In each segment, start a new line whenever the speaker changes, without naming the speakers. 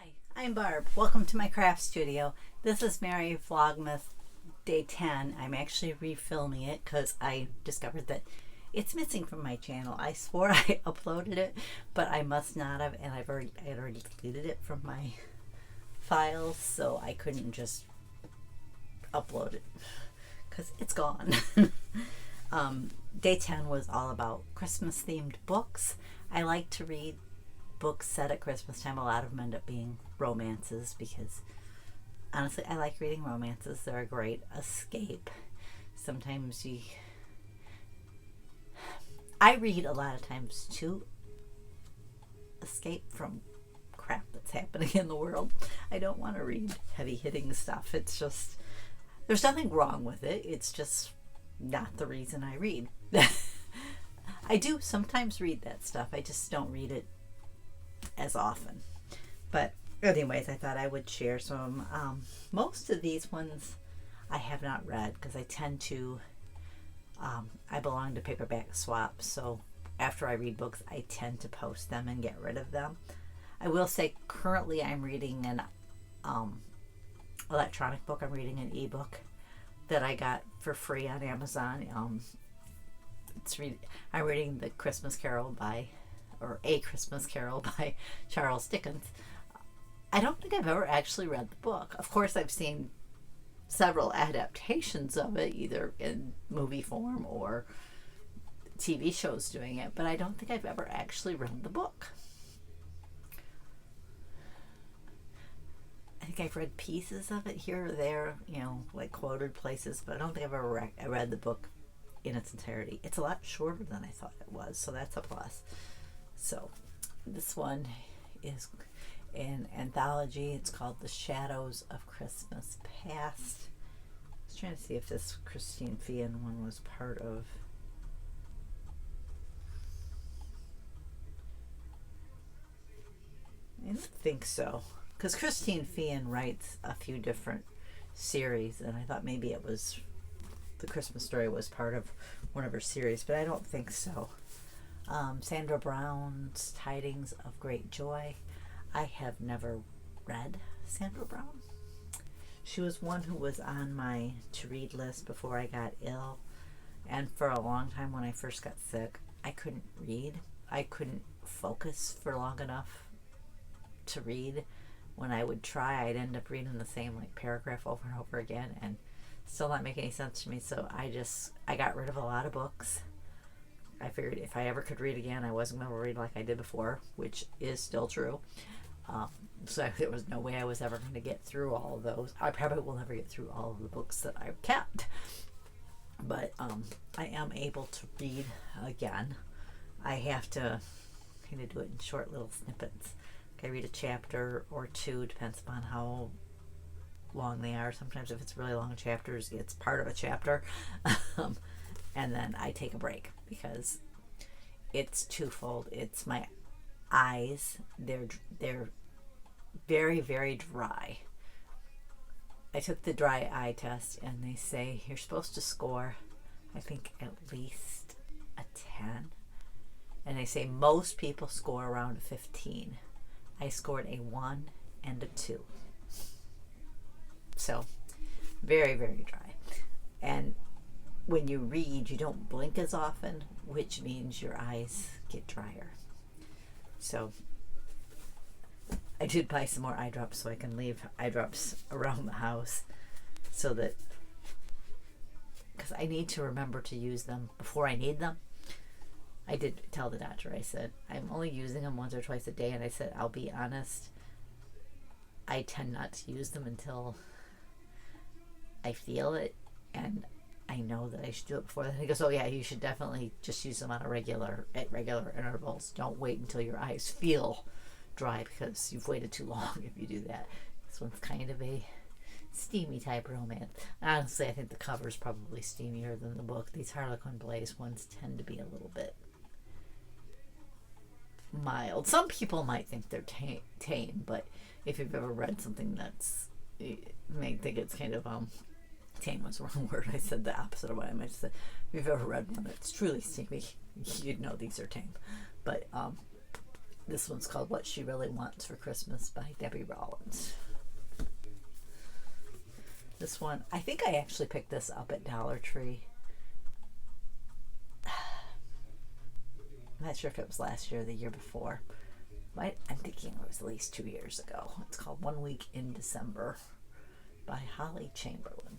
Hi, I'm Barb. Welcome to my craft studio. This is Mary Vlogmas Day 10. I'm actually refilming it because I discovered that it's missing from my channel. I swore I uploaded it, but I must not have, and I had already deleted it from my files, so I couldn't just upload it because it's gone. Day 10 was all about Christmas themed books. I like to read books set at Christmas time. A lot of them end up being romances because honestly I like reading romances. They're a great escape. Sometimes I read a lot of times to escape from crap that's happening in the world. I don't want to read heavy hitting stuff. It's just, there's nothing wrong with it. It's just not the reason I read. I do sometimes read that stuff. I just don't read it as often. But anyways, I thought I would share some. Most of these ones I have not read because I tend to, I belong to Paperback Swap, so after I read books I tend to post them and get rid of them. I will say currently I'm reading an electronic book. I'm reading an ebook that I got for free on Amazon. I'm reading The Christmas Carol by A Christmas Carol by Charles Dickens. I don't think I've ever actually read the book. Of course, I've seen several adaptations of it, either in movie form or TV shows doing it, but I don't think I've ever actually read the book. I think I've read pieces of it here or there, like quoted places, but I don't think I've ever read the book in its entirety. It's a lot shorter than I thought it was, so that's a plus. So this one is an anthology. It's called The Shadows of Christmas Past. I was trying to see if this Christine Feehan one was part of. I don't think so, because Christine Feehan writes a few different series, and I thought maybe it was The Christmas Story was part of one of her series, but I don't think so. Sandra Brown's Tidings of Great Joy. I have never read Sandra Brown. She was one who was on my to-read list before I got ill, and for a long time when I first got sick, I couldn't read. I couldn't focus for long enough to read. When I would try, I'd end up reading the same paragraph over and over again and still not make any sense to me, so I got rid of a lot of books. I figured if I ever could read again, I wasn't going to read like I did before, which is still true. So there was no way I was ever going to get through all of those. I probably will never get through all of the books that I've kept. But I am able to read again. I have to kind of do it in short little snippets. I read a chapter or two, depends upon how long they are. Sometimes if it's really long chapters, it's part of a chapter. And then I take a break because it's twofold. It's my eyes. They're very, very dry. I took the dry eye test and they say you're supposed to score, I think, at least a 10. And they say most people score around a 15. I scored a 1 and a 2. So very, very dry. And when you read, you don't blink as often, which means your eyes get drier. So I did buy some more eye drops so I can leave eye drops around the house, so that, because I need to remember to use them before I need them. I did tell the doctor, I said, I'm only using them once or twice a day, and I said, I'll be honest, I tend not to use them until I feel it, and I know that I should do it before then. He goes, oh yeah, you should definitely just use them at regular intervals. Don't wait until your eyes feel dry, because you've waited too long if you do that. This one's kind of a steamy type romance. Honestly, I think the cover's probably steamier than the book. These Harlequin Blaze ones tend to be a little bit mild. Some people might think they're tame, but if you've ever read something that's, you may think it's kind of tame was the wrong word. I said the opposite of what I meant to say. If you've ever read one that's truly steamy, you'd know these are tame. But This one's called What She Really Wants for Christmas by Debbie Rollins. This one, I think I actually picked this up at Dollar Tree. I'm not sure if it was last year or the year before. I'm thinking it was at least 2 years ago. It's called One Week in December by Holly Chamberlain.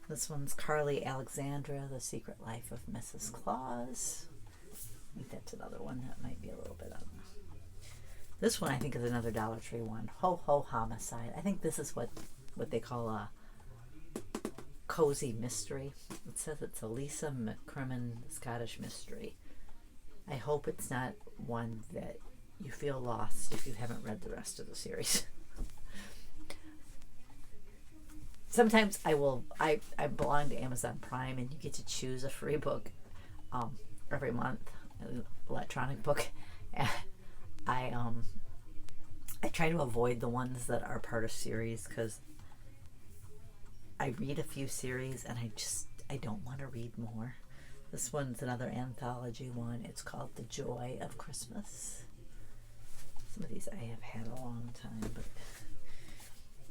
This one's Carly Alexandra, The Secret Life of Mrs. Claus. I think that's another one that might be a little bit up. This one I think is another Dollar Tree one. Ho Ho Homicide. I think this is what they call a cozy mystery. It says it's a Lisa McCrimmon Scottish mystery. I hope it's not one that you feel lost if you haven't read the rest of the series. Sometimes I belong to Amazon Prime, and you get to choose a free book every month, an electronic book. And I try to avoid the ones that are part of series, because I read a few series and I don't want to read more. This one's another anthology one. It's called The Joy of Christmas. Some of these I have had a long time, but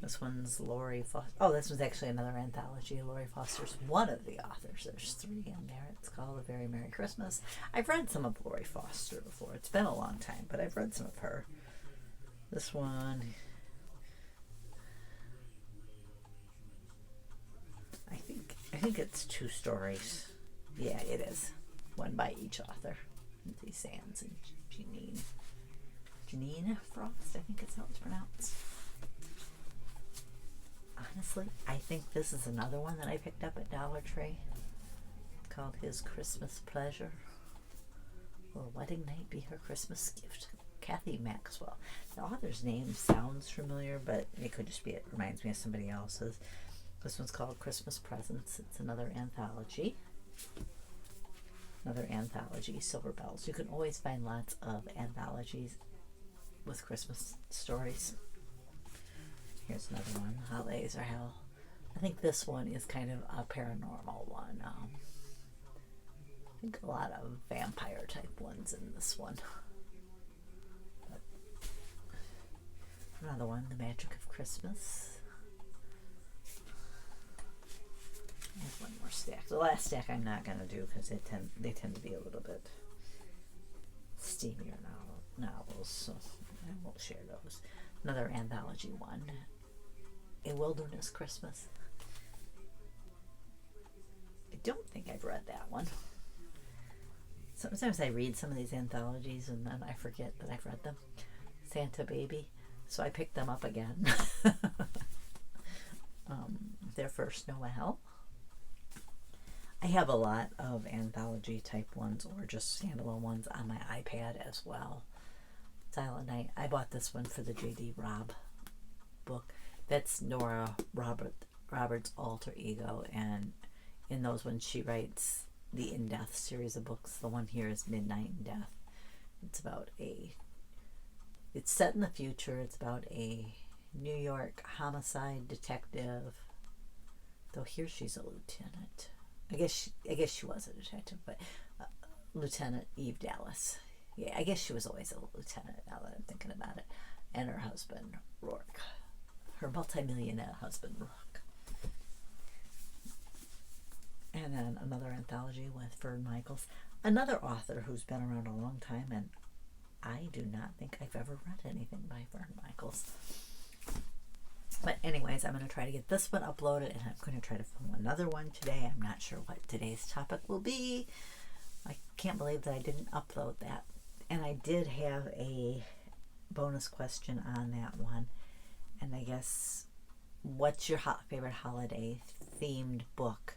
this one's Lori Foster. Oh, this one's actually another anthology. Lori Foster's one of the authors. There's 3 in there. It's called A Very Merry Christmas. I've read some of Lori Foster before. It's been a long time, but I've read some of her. This one, I think it's 2 stories. Yeah, it is. One by each author. Lindsay Sands and Janine Frost, I think it's how it's pronounced. Honestly, I think this is another one that I picked up at Dollar Tree. It's called His Christmas Pleasure. Will Wedding Night Be Her Christmas Gift? Kathy Maxwell. The author's name sounds familiar, but it could just be, it reminds me of somebody else's. This one's called Christmas Presents. It's another anthology. Silver Bells. You can always find lots of anthologies with Christmas stories. Here's another one, Holidays Are Hell. I think this one is kind of a paranormal one. I think a lot of vampire type ones in this one. But another one, The Magic of Christmas. I have one more stack. The last stack I'm not going to do because they tend to be a little bit steamier novels, so I won't share those. Another anthology one, A Wilderness Christmas. I don't think I've read that one. Sometimes I read some of these anthologies and then I forget that I've read them. Santa Baby. So I picked them up again. Their First Noel. I have a lot of anthology type ones or just standalone ones on my iPad as well. Silent Night. I bought this one for the J.D. Robb book. That's Nora Roberts' alter ego, and in those ones she writes the In Death series of books. The one here is Midnight in Death. It's set in the future. It's about a New York homicide detective. Though here she's a lieutenant. I guess she was a detective, but Lieutenant Eve Dallas. Yeah, I guess she was always a lieutenant now that I'm thinking about it. And her husband, Rourke. Her multi-millionaire husband, Rourke. And then another anthology with Fern Michaels. Another author who's been around a long time, and I do not think I've ever read anything by Fern Michaels. But anyways, I'm going to try to get this one uploaded, and I'm going to try to film another one today. I'm not sure what today's topic will be. I can't believe that I didn't upload that. And I did have a bonus question on that one. And I guess, what's your favorite holiday themed book?